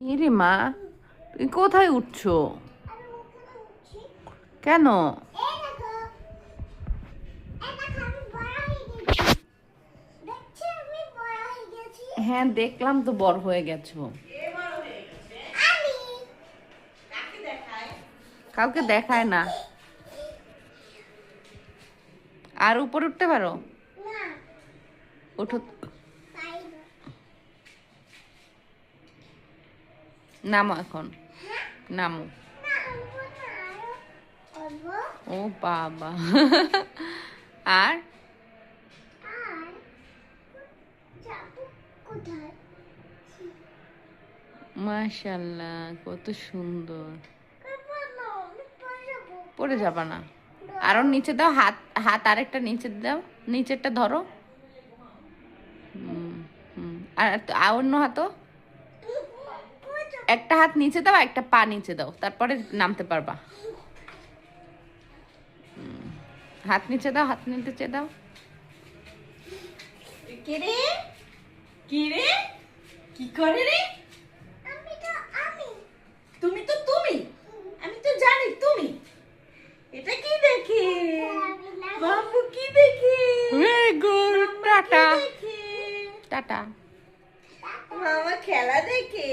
ইরে মা, তুমি কোথায় উঠছো? কেন? হ্যাঁ, দেখলাম তো বড় হয়ে গেছো। কাউকে দেখায় না। আর উপরে উঠতে পারো? উঠো। নামো এখন, নামো। ও বাবা। আর মাশাআল্লাহ, কত সুন্দর। পড়ে যাবা না। আরো নিচে দাও, হাত হাত আরেকটা নিচে দাও, নিচেরটা ধরো। হুম, হুম। আর অন্য হাতও একটা হাত নিচে দাও, একটা পা নিচে দাও, তারপরে নামতে পারবা। হাত নিচে দাও, হাত নিচে দাও। কে রে? কি রে? কি করে রে? তুমি তো তুমি। আমি তো জানি তুমি। এটা কি দেখে? বাবু কি দেখে? Very good, tata. দেখে? টাটা। মামা খেলা দেখে।